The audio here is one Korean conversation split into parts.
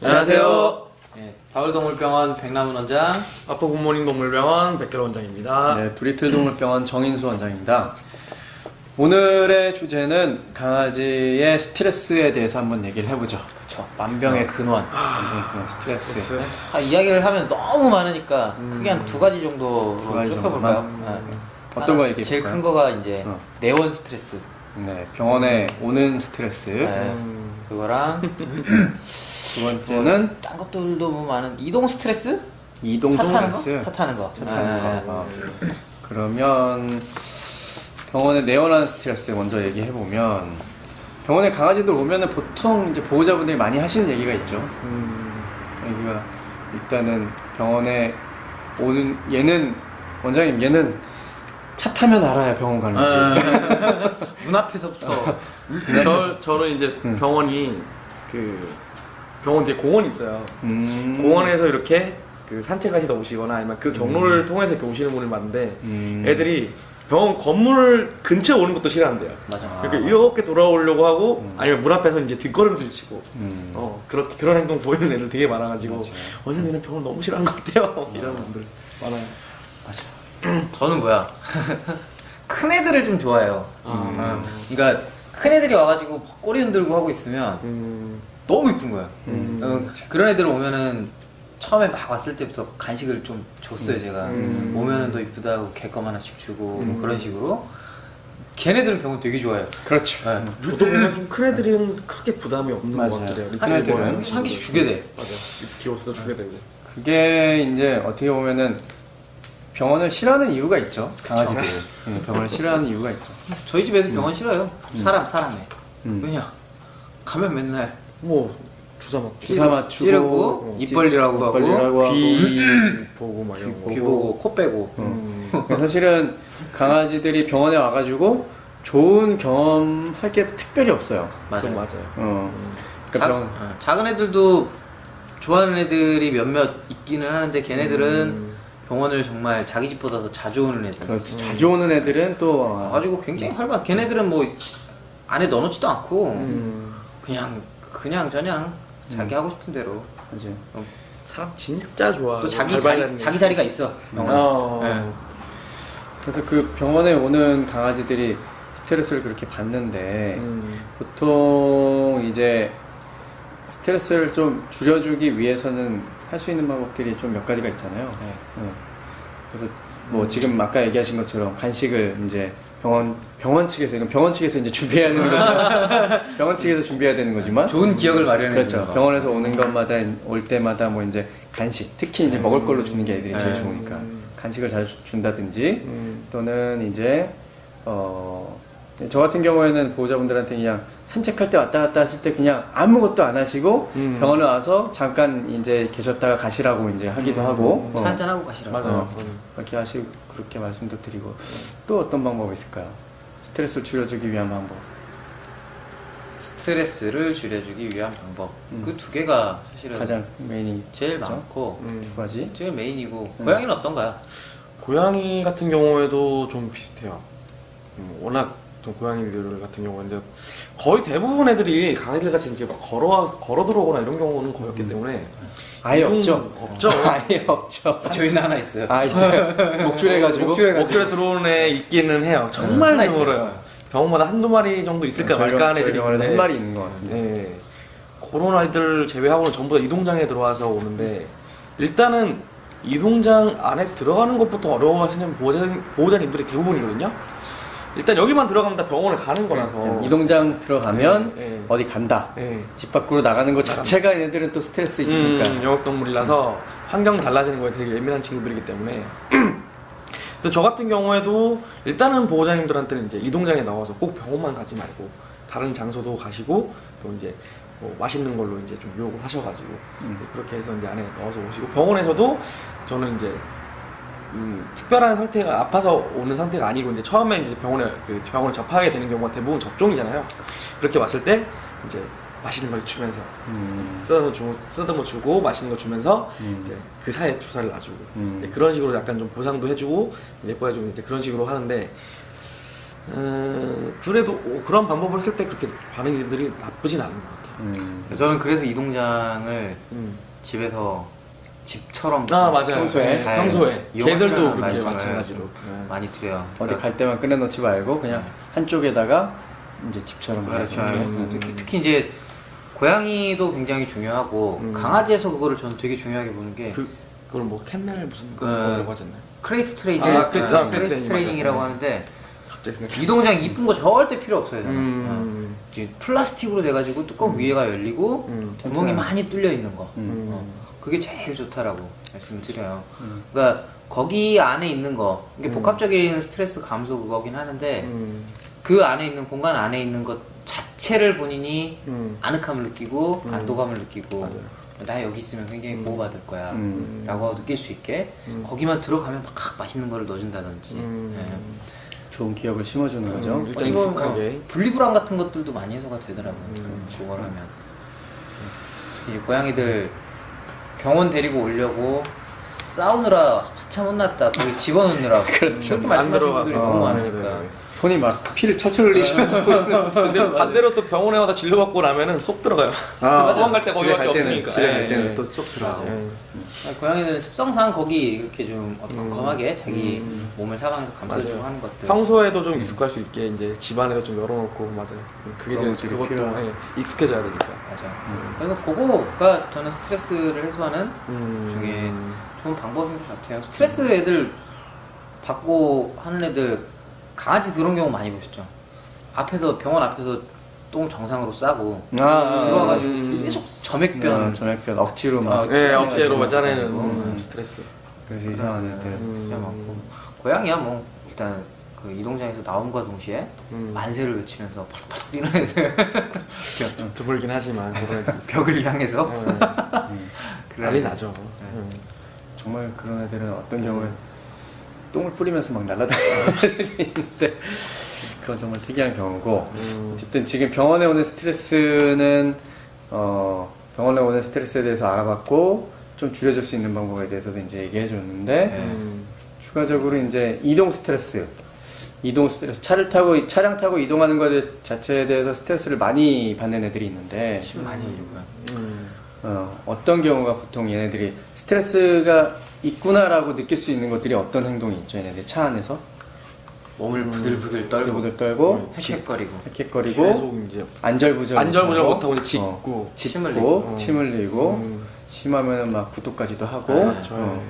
안녕하세요. 네, 다울동물병원 백남은 원장. 아포 굿모닝 동물병원 백결 원장입니다. 네, 두리틀 동물병원 정인수 원장입니다. 오늘의 주제는 강아지의 스트레스에 대해서 한번 얘기를 해보죠. 그쵸. 만병의 근원. 만병의 근원 스트레스. 이야기를 하면 너무 많으니까 크게 한 두 가지 정도로 두 가지 좁혀볼까요? 정도만? 네. 어떤 거 얘기해 제일 볼까요? 큰 거가 이제 내원 스트레스. 네, 병원에 오는 스트레스. 네. 그거랑 두 번째는 딴 것들도 뭐 많은 이동 스트레스? 이동 차 타는 스트레스. 거? 차 타는 거. 차 타는 네. 거. 그러면 병원에 내원하는 스트레스 먼저 얘기해 보면 병원에 강아지들 오면은 보통 이제 보호자분들이 많이 하시는 얘기가 있죠. 여기가 일단은 병원에 오는 얘는 원장님 얘는 차 타면 알아야 병원 가는지. 문 앞에서부터. 저는 이제 병원이 병원 뒤에 공원이 있어요. 공원에서 이렇게 산책하시다 오시거나 아니면 그 경로를 통해서 이렇게 오시는 분을 봤는데 애들이 병원 건물 근처에 오는 것도 싫어한대요. 맞아. 이렇게 이렇게 돌아오려고 하고 아니면 문 앞에서 이제 뒷걸음질 치고 그런 행동 보이는 애들 되게 많아가지고 원장님은 병원 너무 싫어하는 것 같아요. 이런 분들 많아요. 저는 뭐야 큰 애들을 좀 좋아해요. 그러니까 큰 애들이 와가지고 꼬리 흔들고 하고 있으면 너무 이쁜 거예요. 그런 애들 오면은 처음에 막 왔을 때부터 간식을 좀 줬어요. 제가 오면은 더 이쁘다고 개껌 하나씩 주고 뭐 그런 식으로. 걔네들은 병원 되게 좋아해요. 그렇죠. 네. 저도 보면 좀 큰 애들은 크게 부담이 없는 것 맞아요. 같아요. 큰 애들은 한 개씩 주게 돼. 맞아. 귀여워서 주게 되고. 그게 이제 어떻게 보면은 병원을 싫어하는 이유가 있죠. 강아지들. 네, 병원을 싫어하는 이유가 있죠. 저희 집 애들 병원 싫어요. 사람에. 왜냐? 가면 맨날 뭐 주사 맞고 주사 맞추고 찌르고 입 벌리라고 하고 벌리라고 귀 보고 막 이런 거. 귀 보고 코 빼고. 사실은 강아지들이 병원에 와가지고 좋은 경험할 게 특별히 없어요. 그건 맞아요. 맞아요. 그러니까 작은 애들도 좋아하는 애들이 몇몇 있기는 하는데 걔네들은 병원을 정말 자기 집보다 더 자주 오는 애들. 그렇죠. 자주 오는 애들은 또 가지고 굉장히 활발. 걔네들은 뭐 안에 넣어놓지도 않고 그냥 저냥 자기 하고 싶은 대로. 맞아요. 사람 진짜 좋아. 또 자기 자리가 있어. 병원에. 네. 그래서 그 병원에 오는 강아지들이 스트레스를 그렇게 받는데 보통 이제 스트레스를 좀 줄여주기 위해서는 할 수 있는 방법들이 좀 몇 가지가 있잖아요. 네. 그래서 뭐 지금 아까 얘기하신 것처럼 간식을 이제 병원 측에서 이건 병원 측에서 이제 준비해야 되는 거죠. 병원 측에서 준비해야 되는 거지만 좋은 기억을 마련해. 그렇죠. 병원에서 오는 것마다 올 때마다 뭐 이제 간식 특히 이제 먹을 걸로 주는 게 애들이 제일 좋으니까 간식을 잘 준다든지 또는 이제 저 같은 경우에는 보호자분들한테 그냥 산책할 때 왔다 갔다 하실 때 그냥 아무것도 안 하시고 병원에 와서 잠깐 이제 계셨다가 가시라고 이제 하기도 하고 차 한잔 하고 가시라고. 맞아요. 그렇게 하시고 그렇게 말씀도 드리고 또 어떤 방법이 있을까요? 스트레스를 줄여주기 위한 방법. 스트레스를 줄여주기 위한 방법. 그 두 개가 사실은 가장 메인이 제일 있죠? 많고 두 가지. 제일 메인이고. 고양이는 어떤가요? 고양이 같은 경우에도 좀 비슷해요. 워낙 좀 고양이들 같은 경우는 이제 거의 대부분 애들이 강아지들 같이 이제 막 걸어 들어오거나 이런 경우는 거의 없기 때문에 아예 이동- 없죠. 없죠. 아예 없죠. 저희는 하나 있어요. 아 있어요. 목줄해가지고. 목줄에 들어오는 애 있기는 해요. 정말 하나 있어요. 드물어요. 병원마다 한두 마리 정도 있을까 말까 하는 애들이 병원에 있는데 한 마리 있는 것 같은데. 네. 그런 아이들 제외하고는 전부 다 이동장에 들어와서 오는데 일단은 이동장 안에 들어가는 것부터 어려워하시는 보호자님들이 대부분이거든요. 일단 여기만 들어가면 다 병원을 가는 거라서 이동장 들어가면 네. 어디 간다. 네. 집 밖으로 나가는 것 자체가 얘네들은 또 스트레스니까. 영역동물이라서 환경 달라지는 거에 되게 예민한 친구들이기 때문에 근데 저 같은 경우에도 일단은 보호자님들한테는 이제 이동장에 나와서 꼭 병원만 가지 말고 다른 장소도 가시고 또 이제 뭐 맛있는 걸로 이제 좀 유혹을 하셔가지고 그렇게 해서 이제 안에 넣어서 오시고 병원에서도 저는 이제 특별한 상태가 아파서 오는 상태가 아니고 이제 처음에 이제 병원을 접하게 되는 경우가 대부분 접종이잖아요. 그렇게 왔을 때 이제 맛있는 걸 주면서 쓰다듬어 주고 맛있는 거 주면서 이제 그 사이에 주사를 놔주고 그런 식으로 약간 좀 보상도 해주고 예뻐해주고 이제 그런 식으로 하는데 그래도 그런 방법을 쓸 때 그렇게 반응들이 나쁘진 않은 것 같아요. 저는 그래서 이동장을 집에서 집처럼 아 맞아요. 평소에? 네, 평소에 이용하시라는 걔들도 그렇게 말씀을 마찬가지로. 네. 많이 드려요. 어디 갈 때만 꺼내놓지 말고 그냥 한쪽에다가 이제 집처럼 그렇죠. 이렇게. 특히 이제 고양이도 굉장히 중요하고 강아지에서 그거를 저는 되게 중요하게 보는 게 그걸 뭐 캔넬 무슨 그- 거라고 하지 않나요? 크레이트 트레이닝, 크레이트 트레이닝 트레이닝이라고 맞아요. 하는데 갑자기 생각. 이동장 이쁜 거 절대 필요 없어요. 저는. 음. 플라스틱으로 돼가지고 뚜껑 위에가 열리고 구멍이 튼튼한. 많이 뚫려 있는 거. 그게 제일 좋다라고 말씀을 드려요. 그러니까 거기 안에 있는 거, 이게 복합적인 스트레스 감소 그거긴 하는데 그 안에 있는 공간 안에 있는 것 자체를 본인이 아늑함을 느끼고 안도감을 느끼고 맞아요. 나 여기 있으면 굉장히 보호받을 거야 음. 라고 느낄 수 있게 거기만 들어가면 막 맛있는 거를 넣어준다든지 예. 좋은 기억을 심어주는 거죠. 일단 어찌 보면 익숙하게. 분리불안 같은 것들도 많이 해소가 되더라고요. 그걸 하면 이제 고양이들 병원 데리고 오려고 싸우느라 한참 혼났다. 거기 집어넣느라고 그렇게 안 말씀하시는 들어가서. 분들이 너무 네, 많으니까. 네, 네. 손이 막 피를 철철 흘리시면서 오시는 근데 반대로 또 병원에 가다 진료받고 나면은 쏙 들어가요. 병원 갈 때 집에 거기밖에 갈 때는, 없으니까. 집에 예, 갈 때는 예. 또 쏙 들어가죠. 예. 고양이들은 습성상 거기 이렇게 좀 어두컴컴하게 자기 몸을 사방에서 감싸주고 맞아요. 하는 것들. 평소에도 좀 익숙할 수 있게 이제 집안에도 좀 열어놓고 맞아요. 그게 그런 제일 것들이 그것도 필요하고. 예, 익숙해져야 되니까. 맞아. 그래서 그거가 저는 스트레스를 해소하는 음. 중에 좋은 방법인 것 같아요. 스트레스 애들 받고 하는 애들 강아지 그런 경우 많이 보셨죠? 앞에서 병원 앞에서 똥 정상으로 싸고 들어와가지고 계속 점액변 점액변 억지로 막 예, 짜내가지고 억제로 짜내는 그래가지고. 스트레스. 그래서 이상한 애들. 진짜 많고 고양이야 뭐 일단 그 이동장에서 나옴과 동시에 만세를 외치면서 팍팍 뛰는 애들 드물긴 하지만 그런 애들 있어요. 벽을 향해서 그런 난리 애들. 나죠. 정말 그런 애들은 어떤 경우에 똥을 뿌리면서 막 날아다니는데 그건 정말 특이한 경우고 어쨌든 지금 병원에 오는 스트레스는 병원에 오는 스트레스에 대해서 알아봤고 좀 줄여줄 수 있는 방법에 대해서도 이제 얘기해 줬는데 추가적으로 이제 이동 스트레스 차량 타고 이동하는 것 자체에 대해서 스트레스를 많이 받는 애들이 있는데 침 많이 흘리고요. 어떤 경우가 보통 얘네들이 스트레스가 있구나라고 느낄 수 있는 것들이 어떤 행동이 있죠? 얘네들 차 안에서 몸을 부들부들 떨고 부들부들 떨고 헥헥거리고 헥헥거리고 계속 이제 안절부절 못하고 이제 짖고 침 침 흘리고 심하면 막 구토까지도 하고 그렇죠.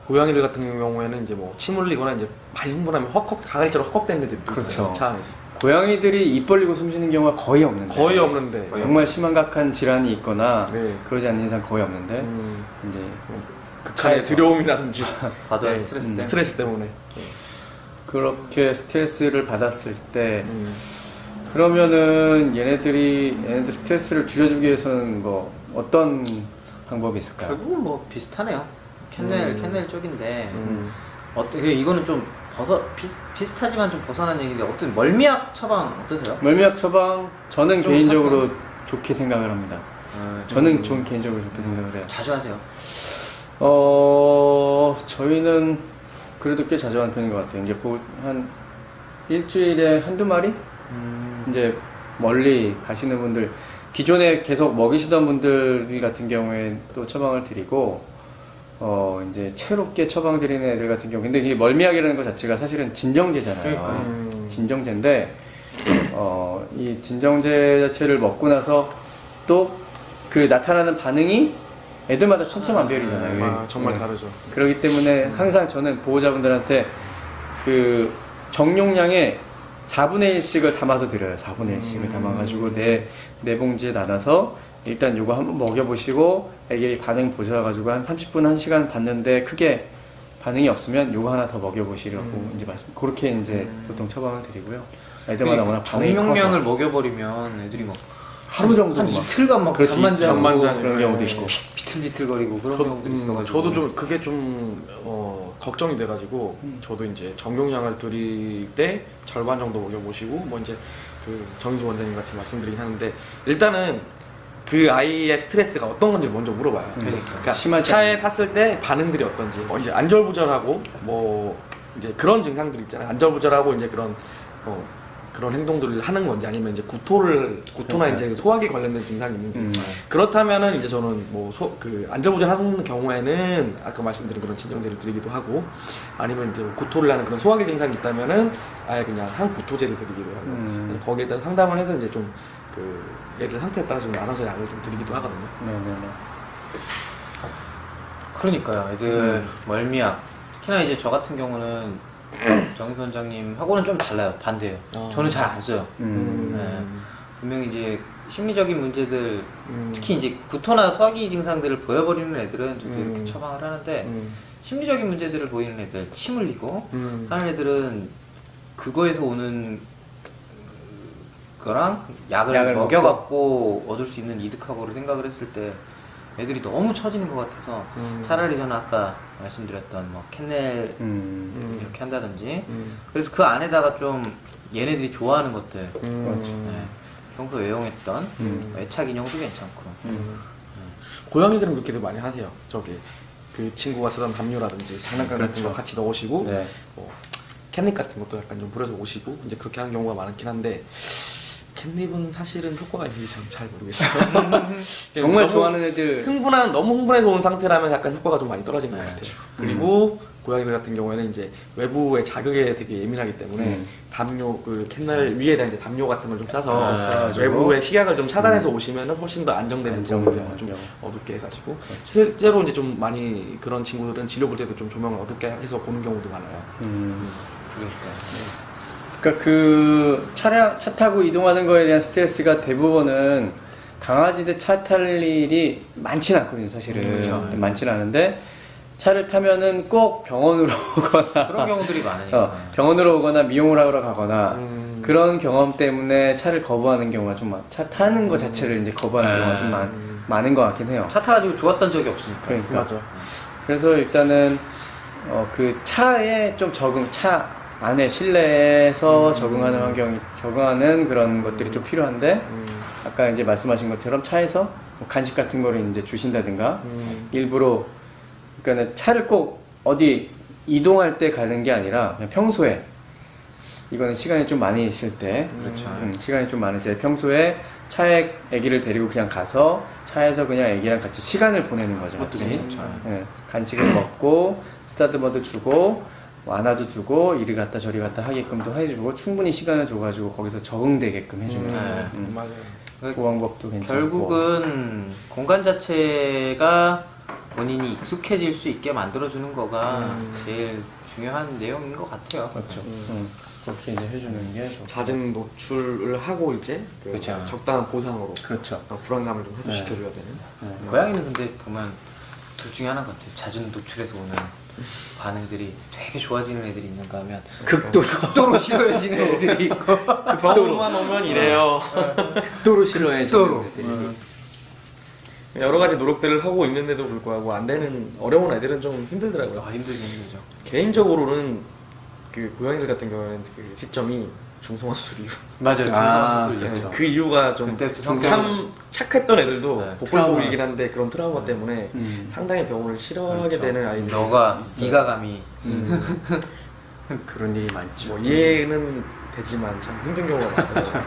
고양이들 같은 경우에는 이제 뭐 침 흘리거나 이제 많이 흥분하면 가갈처럼 헉헉대는 애들도 그렇죠. 있어요. 차 안에서 고양이들이 입 벌리고 숨 쉬는 경우가 거의 없는데 거의 없는데 정말 심각한 질환이 있거나 네. 그러지 않는 이상 거의 없는데 이제 극한의 두려움이라든지 과도한 네, 스트레스 때문에 스트레스 때문에 그렇게 스트레스를 받았을 때 그러면은 얘네들 스트레스를 줄여주기 위해서는 뭐 어떤 방법이 있을까요? 결국은 뭐 비슷하네요. 캔넬 쪽인데 이거는 좀 비슷하지만 좀 벗어난 얘기인데 어떤 멀미약 처방 어떠세요? 멀미약 처방 저는 좀 개인적으로 좋게 생각을 합니다. 저는 좀 개인적으로 좋게 생각을 해요. 자주 하세요. 저희는 그래도 꽤 자주 하는 편인 것 같아요. 이제 한 일주일에 한두 마리? 이제 멀리 가시는 분들, 기존에 계속 먹이시던 분들 같은 경우에 또 처방을 드리고, 이제 새롭게 처방 드리는 애들 같은 경우, 근데 이게 멀미약이라는 것 자체가 사실은 진정제잖아요. 그러니까요. 진정제인데, 이 진정제 자체를 먹고 나서 또 그 나타나는 반응이 애들마다 천차만별이잖아요. 정말 네. 다르죠. 그렇기 때문에 항상 저는 보호자분들한테 그 정용량의 4분의 1씩을 담아서 드려요. 4분의 1씩을 담아가지고 네 봉지에 나눠서 일단 요거 한번 먹여보시고 애기 반응 보셔가지고 한 30분, 1시간 봤는데 크게 반응이 없으면 요거 하나 더 먹여보시라고 이제 그렇게 이제 보통 처방을 드리고요. 애들마다 워낙 반응이 정용량을 커서 먹여버리면 애들이 막 하루 정도 한 막 이틀간 막 그렇지, 잠만 자고 잠만 자고 그런 경우도 있고. 비틀비틀거리고 그런 경우도 있어가지고 저도 좀 그게 좀 걱정이 돼가지고 저도 이제 정용량을 드릴 때 절반 정도 먹여보시고 뭐 이제 그 정희주 원장님 같이 말씀드리긴 하는데 일단은 그 아이의 스트레스가 어떤 건지 먼저 물어봐요. 그러니까. 심하지 차에 탔을 때 반응들이 어떤지 이제 안절부절하고 뭐 이제 그런 증상들 있잖아요. 안절부절하고 이제 그런 그런 행동들을 하는 건지 아니면 이제 구토나 그렇죠. 이제 소화기 관련된 증상이 있는지 음. 그렇다면은 이제 저는 뭐 안전운전 하는 경우에는 아까 말씀드린 그런 진정제를 드리기도 하고 아니면 이제 뭐 구토를 하는 그런 소화기 증상이 있다면은 아예 그냥 항구토제를 드리기도 하고 거기에다 상담을 해서 이제 좀 그 애들 상태에 따라서 좀 나눠서 약을 좀 드리기도 하거든요. 네네네. 그러니까요. 애들 멀미약 특히나 이제 저 같은 경우는 정희 원장님하고는 좀 달라요. 반대예요. 저는 잘 안 써요. 네. 분명히 이제 심리적인 문제들 특히 이제 구토나 소화기 증상들을 보여버리는 애들은 저도 이렇게 처방을 하는데 심리적인 문제들을 보이는 애들 침 흘리고 하는 애들은 그거에서 오는 거랑 약을 먹여갖고 얻을 수 있는 이득하고를 생각을 했을 때 애들이 너무 처지는 것 같아서 차라리 저는 아까 말씀드렸던 뭐 캔넬 이렇게 한다든지 그래서 그 안에다가 좀 얘네들이 좋아하는 것들 네. 평소 애용했던 애착 인형도 괜찮고 고양이들은 그렇게도 많이 하세요. 그 친구가 쓰던 담요라든지 장난감 같은 거 같이 넣으시고 네. 뭐 캣닙 같은 것도 약간 좀 뿌려서 오시고 이제 그렇게 하는 경우가 많긴 한데 캣닙은 사실은 효과가 있는지 저는 잘 모르겠어요. 정말 좋아하는 애들 너무 흥분해서 온 상태라면 약간 효과가 좀 많이 떨어지는 것 같아요. 그리고 고양이들 같은 경우에는 이제 외부의 자극에 되게 예민하기 때문에 담요 그 캔날 위에다 이제 담요 같은 걸 좀 싸서 싸가지고. 외부의 식약을 좀 차단해서 오시면은 훨씬 더 안정되는 경우를 좀 얻게 해가지고 실제로 이제 좀 많이 그런 친구들은 진료 볼 때도 좀 조명을 어둡게 해서 보는 경우도 많아요. 그러니까 그 차 타고 이동하는 거에 대한 스트레스가 대부분은 강아지들 차 탈 일이 많지는 않거든요, 사실은. 그렇죠. 많지는 않은데 차를 타면은 꼭 병원으로 오거나 그런 경우들이 많으니까 병원으로 오거나 미용을 하러 가거나 그런 경험 때문에 차를 거부하는 경우가 좀 차 타는 것 자체를 이제 거부하는 경우가 좀 많은 것 같긴 해요. 차 타가지고 좋았던 적이 없으니까 그러니까. 맞아. 그래서 일단은 그 차에 좀 차 안에 실내에서 적응하는 그런 것들이 좀 필요한데 아까 이제 말씀하신 것처럼 차에서 뭐 간식 같은 거를 이제 주신다든가 일부러 그러니까 차를 꼭 어디 이동할 때 가는 게 아니라 그냥 평소에 이거는 시간이 좀 많이 있을 때 그렇죠. 시간이 좀 많으실 때 평소에 차에 아기를 데리고 그냥 가서 차에서 그냥 아기랑 같이 시간을 보내는 거죠. 그것도 같이. 괜찮죠. 예, 간식을 먹고 스타트머드 주고 뭐 안아도 주고 이리 갔다 저리 갔다 하게끔도 해주고 충분히 시간을 줘가지고 거기서 적응되게끔 해주는 맞아요. 그 방법도 괜찮고 결국은 공간 자체가 본인이 익숙해질 수 있게 만들어주는 거가 제일 중요한 내용인 것 같아요. 그렇죠. 그렇게 이제 해주는 게 좋고. 잦은 노출을 하고 이제 그 그렇죠. 적당한 보상으로 그렇죠. 불안감을 좀 해소시켜줘야 되는. 고양이는 근데 보면 둘 중에 하나 같아요. 잦은 노출에서 오는 반응들이 되게 좋아지는 애들이 있는가 하면 극도로 싫어해지는 애들이 있고 그 병원만 오면 이래요. 극도로 싫어해. 극도로. 여러 가지 노력들을 하고 있는데도 불구하고 안 되는 어려운 애들은 좀 힘들더라고요. 힘들죠. 개인적으로는 그 고양이들 같은 경우에는 그 시점이 중성화 수술 이후. 맞아요. 그렇죠. 그 이유가 좀 그때부터 참 성장이 착했던 애들도 네, 복불복이긴 한데 그런 트라우마 때문에 상당히 병원을 싫어하게 되는 아이들이 네가 감히 그런 일이 많죠. 뭐 이해는 되지만 참 힘든 경우가 많더라고요.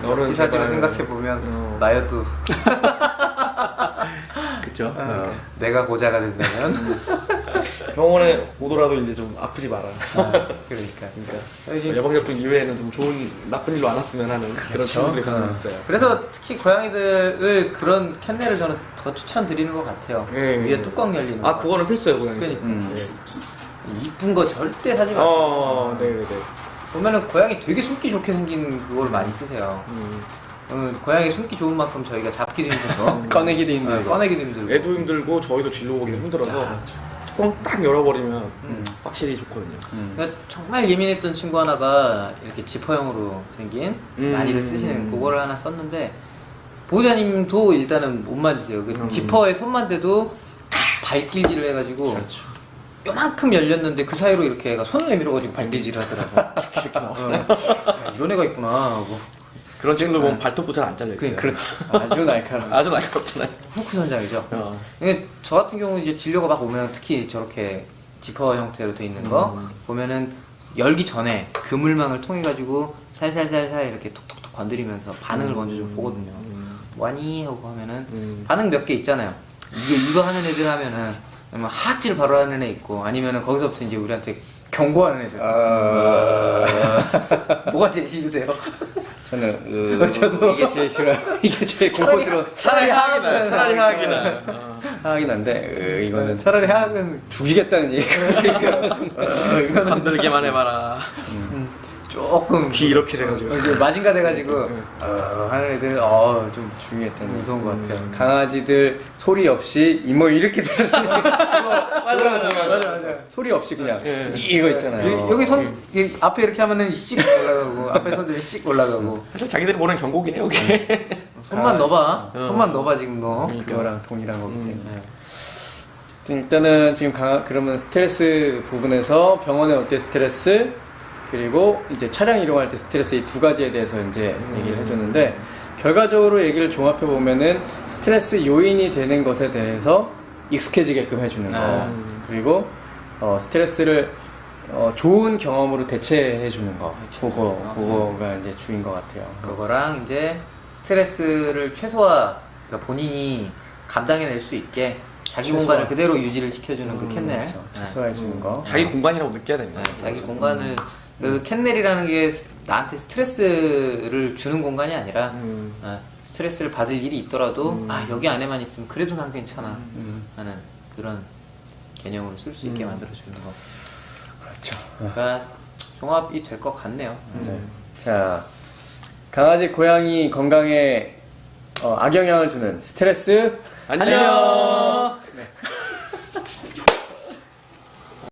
너는 기사지로 제발, 생각해보면 나여도 그쵸? 내가 고자가 된다면 병원에 오더라도 이제 좀 아프지 마라. 그러니까 예방접종 이외에는 좀 좋은 나쁜 일로 안 왔으면 하는 그런 친구들이 간혹 있어요. 그래서 특히 고양이들을 그런 캔넬을 저는 더 추천드리는 것 같아요. 예, 위에 예. 뚜껑 열리는 아 거. 그거는 필수예요 고양이. 그러니까. 이쁜 거 절대 사지 마시고 네네네. 보면은 고양이 되게 숨기 좋게 생긴 그걸 많이 쓰세요. 고양이 숨기 좋은 만큼 저희가 잡기도 힘들고 꺼내기도 힘들고. 꺼내기도 힘들고 애도 힘들고 저희도 진료 보기도 힘들어서 뚜껑 딱 열어버리면 확실히 좋거든요. 그러니까 정말 예민했던 친구 하나가 이렇게 지퍼형으로 생긴 많이들 쓰시는 그거를 하나 썼는데 보호자님도 일단은 못 만지세요. 그 지퍼에 손만 대도 발길질을 해가지고 요만큼 열렸는데 그 사이로 이렇게 애가 손을 내밀어가지고 발길질을 하더라고. 이런 애가 있구나 하고. 그런 친구들 보면 발톱도 잘 안 잘려있어요. 그렇죠. 아주 날카로운. 아주 날카롭잖아요. 후크 선장이죠. 근데 저 같은 경우 이제 진료가 막 오면 특히 저렇게 지퍼 형태로 돼 있는 거 보면은 열기 전에 그물망을 통해 가지고 살살살살 이렇게 톡톡톡 건드리면서 반응을 먼저 좀 보거든요. 뭐하니 하고 하면은 반응 몇 개 있잖아요. 이거 하는 애들 하면은 하악질 바로 하는 애 있고 아니면은 거기서부터 이제 우리한테 경고하는 애들. 뭐가 제일 싫으세요? 저는 저도 이게 제일 싫어요. 이게 제일 공포스러워. 차라리 하악이 나요. 차라리 하악이 나. 나요. 하악이 난데 이거는 차라리 하악은 죽이겠다는 얘기가 건들기만 해봐라. 조금 귀 이렇게 돼가지고. 이제 마징가 돼가지고 하는 애들 좀 죽이겠다는 무서운 것 같아요. 강아지들 소리 없이 이모 이렇게 되는 맞아. 소리 없이 그냥 예. 이거 있잖아요. 여기 손 앞에 이렇게 하면은 씩 올라가고 앞에 손들이 씩 올라가고 사실 자기들이 모르는 경고기네 여기. 손만 넣어봐. 손만 넣어봐 지금 너. 그거랑 동일한 거기 때문에. 일단은 지금 그러면 스트레스 부분에서 병원에 올 때 스트레스 그리고 이제 차량 이용할 때 스트레스 이 두 가지에 대해서 이제 얘기를 해줬는데 결과적으로 얘기를 종합해 보면은 스트레스 요인이 되는 것에 대해서 익숙해지게끔 해주는 거 그리고 스트레스를 좋은 경험으로 대체해 주는 거 그거가 이제 주인 것 같아요. 그거랑 이제 스트레스를 그러니까 본인이 감당해낼 수 있게 자기 공간을 그대로 유지를 시켜주는 그 캔넬. 그렇죠. 최소화해 주는 거. 자기 공간이라고 느껴야 됩니다. 자기 공간을 그 캔넬이라는 게 나한테 스트레스를 주는 공간이 아니라 스트레스를 받을 일이 있더라도 여기 안에만 있으면 그래도 난 괜찮아 하는 그런 개념으로 쓸 수 있게 만들어 주는 거. 그렇죠. 그러니까 종합이 될 것 같네요. 네. 자, 강아지, 고양이 건강에 악영향을 주는 스트레스. 안녕.